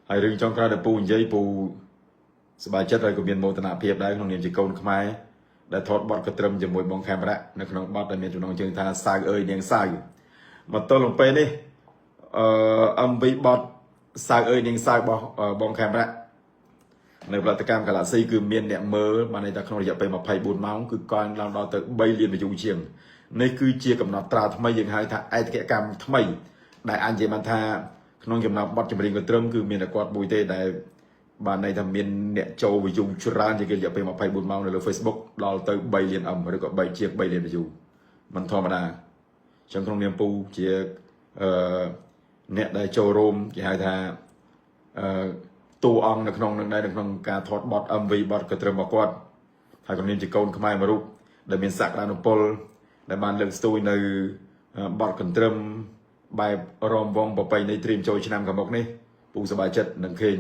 ហើយរឿងចុងក្រោយដែលពូនិយាយពូសប្បាយចិត្តហើយក៏មានមោទនភាពដែរក្នុងនាមជាកូនខ្មែរដែលថតបទកត្រឹមជាមួយបងខេមរៈនៅក្នុងបទដែលមានចំណងជើងថាសៅអើយនាងសៅមកទល់នឹងពេលនេះMV បទសៅអើយនាងសៅរបស់បងខេមរៈនៅផលិតកម្ម Galaxy គឺមានអ្នកមើលបានន័យថាក្នុងរយៈពេល24ម៉ោងគឺកើនឡើងដល់ទៅ3លាន view ជាងនេះគឺជាកំណត់ត្រាថ្មីយើងហៅថាឯកកម្មថ្មីដែលអាចនិយាយបានថាក្នុងចំណោមបទចម្រៀងកត្រឹមគឺមានតែគាត់មួយទេដែលបានន័យថាមានអ្នកចូល view ច្រើនជាងគេរយៈពេល24ម៉ោងនៅលើ Facebook ដល់ទៅ3លាន ឬក៏3ជាង3លាន view មិនធម្មតាអញ្ចឹងក្នុងនាមពូជាអ្នកដែលចូលរួមគេហៅថាតួអង្គនៅក្នុងនឹងដែរនៅក្នុងការថតបទ MV បទកត្រឹមរបស់គាត់ហើយក៏មានជាកូនខ្មែរមួយរូបដែលមានសក្តានុពលដែលបានលើកស្ទួយនៅបទកត្រឹមបែបរំវងប្រពៃណីត្រៀមចូលឆ្នាំខាងមុខនេះពូសប្បាយចិត្តនឹងឃើញ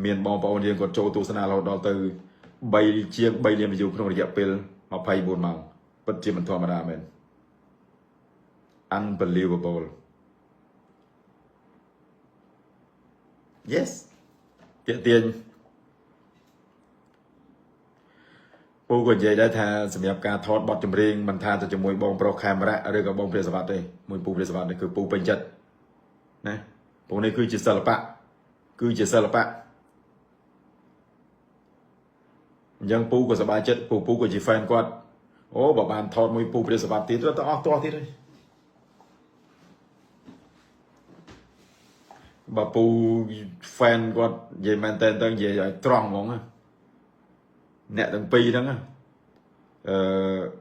មានបងប្អូនយើងគាត់ចូលទស្សនារហូតដល់ទៅ3ជាង3លាន view ក្នុងរយៈពេល24ម៉ោងពិតជាមិនធម្មតាមែន Unbelievable Yes ទាក់ទាញពូក៏និយាយដែរថាសម្រាប់ការថតបទចម្រៀងមិនថាទៅជាមួយបងប្រុសខេមរៈឬក៏បងព្រះសវត្តទេមួយពូព្រះសវត្តនេះគឺពូពេញចិត្តណាពូនេះគឺជាសិល្បៈគឺជាសិល្បៈអញ្ចឹងពូក៏សប្បាយចិត្តពូក៏ជា fan គាត់អូបើបានថតមួយពូព្រះសវត្តទៀតទៅអស់ទាស់ទៀតហើយបើពូ fan គាត់និយាយមែនតើនិយាយឲ្យត្រង់ហ្មងអ្នកទាំងពីរហ្នឹង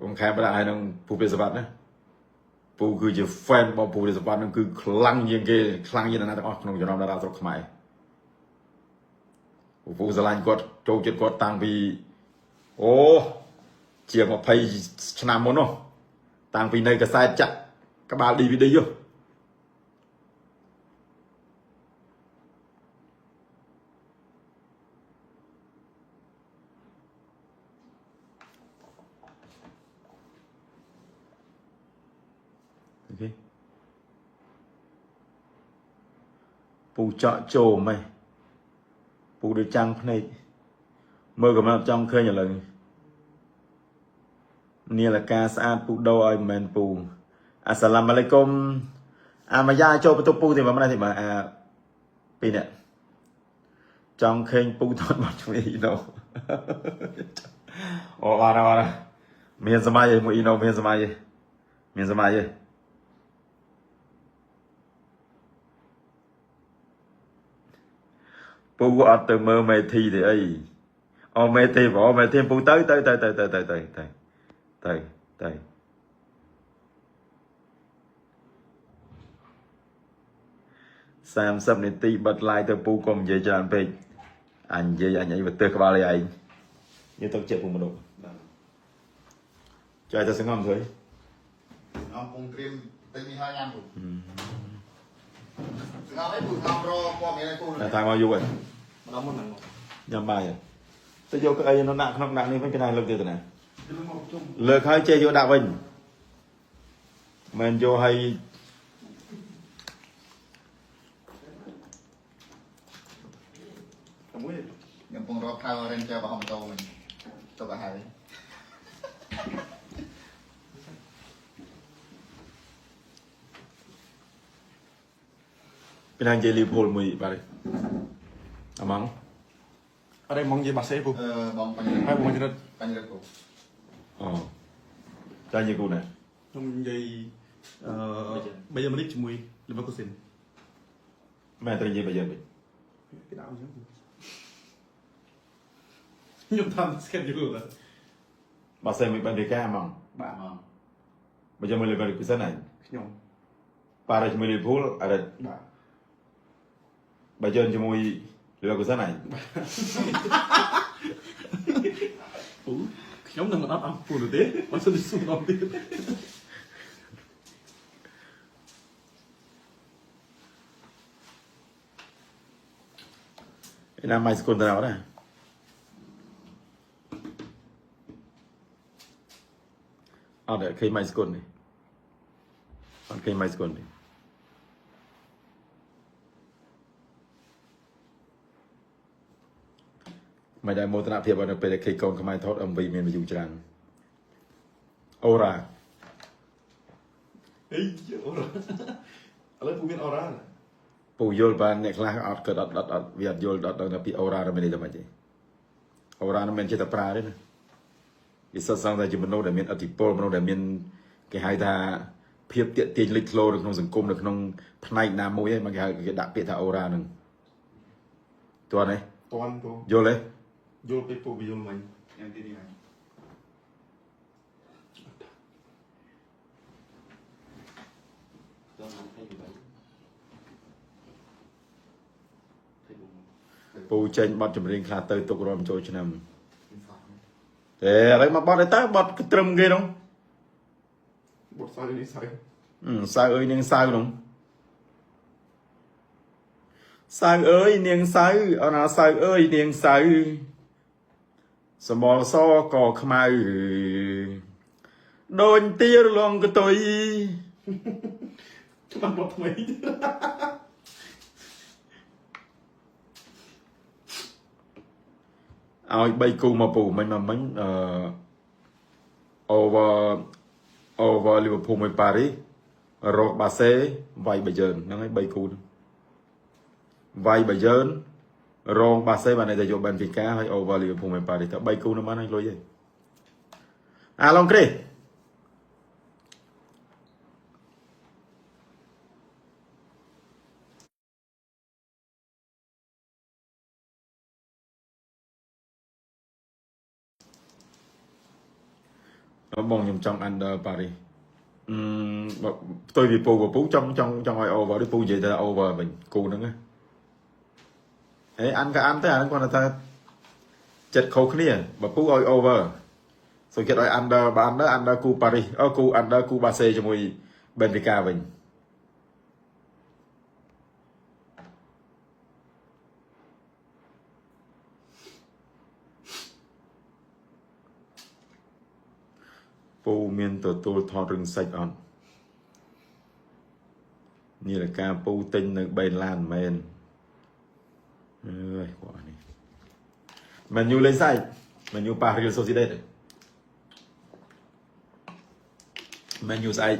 អង្គខេមរៈហើយនឹងពូព្រះសវត្តណាពូគឺជា fan របស់ពូព្រះសវត្តហ្នឹងគឺខ្លាំងជាងគេខ្លាំងជាងអ្នកណាទាំងអស់ក្នុងចំណោមតារាស្រុកខ្មែរពូស្រឡាញ់គាត់ចូលចិត្តគាត់តាំងពីអូជាង20ឆ្នាំមុននោះតាំងពីនៅកាសែតចាក់ក្បាល DVD យោពូចកចូលហ្មងពូដូចចាំងភ្នែកមើលកំណត់ចង់ឃើញឥឡូវនាឡិកាស្អាតពូដោឲ្យមិនមែនពូអាសាឡាមអាឡៃគុំអាម៉ាយ៉ាចូលបន្ទប់ពូទេមិនដែរទេបាទអាពីរនាក់ចង់ឃើញពូថតបទជាមួយអ៊ីណូអូអរមានសម័យមួយអ៊ីណូមានសម័យទេពូអត់ទៅមើលមេធីទេអីអូមេធីបងមេធីពូទៅ30នាទីបិទ live ទៅពូកុំនិយាយច្រើនពេកអញនិយាយអញទៅទើសក្បាលឲ្យឯងយើងទៅជិះពូមនុស្សចាយទៅសង្ងំធ្វើអមពងត្រៀមទិញនេះហើយញ៉ាំពូសង្ងំឲ្យពូខំរកព័ត៌មានឲ្យពូតែមកយូរហើយម្ដងមុនហ្នឹងញ៉ាំបាយទៅយកអីនោះដាក់ក្នុងដាក់នេះវិញគេណាលើកទៀតទៅណាលើកហើយចេះយកដាក់វិញមិនយកឲ្យខ្ញុំពងរកខៅរេនចើរបស់អ៊ំតូវិញទៅទៅហើយពីណានិយាយលីវភូលមួយបាទអមងអរេមកនិយាយបាសេពូបងបញ្ញរិទ្ធហើយបងបញ្ញរិទ្ធពូអូចានិយាយគូណាខ្ញុំនិយាយបាយមនិចជាមួយលីវកូសិនមែនត្រូវនិយាយបាយវិញគេដាក់អញ្ចឹងខ្ញុំតាម schedule បាសេមិនបានរៀបការហ្មងបាទហ្មងបាយជាមួយលីវកូសិនហើយខ្ញុំប៉ារ៉ាជាមួយលីវភូលអរេបាទបាយជាមួយលីវកូសិនហើយពូខ្ញុំនឹងមិនអត់អស់ពូទេបើសិនជាសុំដល់ទៀតឯណាម៉ៃស្គុនទៅណាអត់ឃើញម៉ៃស្គុននេះអត់ឃើញម៉ៃស្គុននេះ មិនដែលមោទនភាពនៅពេលដែលឃើញកូនខ្មែរថត MV មានវីយូច្រើនអូរ៉ា អីអូរ៉ាឥឡូវពូមានអូរ៉ា ពូយល់បានអ្នកខ្លះអត់គិតអត់វាអត់យល់ដល់ពីអូរ៉ារបស់នេះទៅមិនទេអូរ៉ាមិនមែនចេះតែប្រើទេណាវាសិតសងតែជាមនុស្សដែលមានអធិពលមនុស្សដែលមានគេហៅថាភាពទាក់ទាញលេចធ្លោនៅក្នុងសង្គមនៅក្នុងផ្នែកណាមួយហ្នឹងគេហៅគេដាក់ពាក្យថាអូរ៉ាហ្នឹងតើនេះ តាន់ពូ យល់ទេ យល់ពេលពូយល់មិញយ៉ាងទីនេះហើយ ពូចេញបတ်ចម្រៀងខ្លះទៅទុករំចូលឆ្នាំតែឥឡូវមកបတ်ទៅបတ်ត្រឹមគេហ្នឹង បត់សៅនេះសៅ សៅអើយនាងសៅហ្នឹងសៅអើយនាងសៅអណាសៅអើយនាងសៅសមលសក៏ខ្មៅដូចទារលងកតុយ ច្បាស់បត់ថ្មី ឲ្យ3គូមកពូមិញover Liverpool មួយប៉ារីសរកបាសេវាយបាយឺនហ្នឹងហើយ3គូហ្នឹងវាយបាយឺនរងបាសេបានតែយក Benfica ហើយ over Liverpool មួយប៉ារីសតែ3គូហ្នឹងបានហើយលុយទេអាឡុងក្រេបងខ្ញុំចង់ under ប៉ារីសផ្ទុយពីពូចង់ឲ្យ over ឬពូនិយាយថា over វិញគូហ្នឹងណាហេអានក៏អានទៅអាហ្នឹងគាត់ថាចិត្តខុសគ្នាបើពូឲ្យ over សូមចិត្តឲ្យ under បើ under គូប៉ារីសគូ under គូបាសេជាមួយ Benfica វិញពូមានទទួលថតរឿងសាច់អត់នាឡិកាពូទិញនៅ3ឡានមែនអើយគាត់នេះមែនយូលេងសាច់មែនយូប៉ារីលសូស៊ីដេតមែនយូស្អែក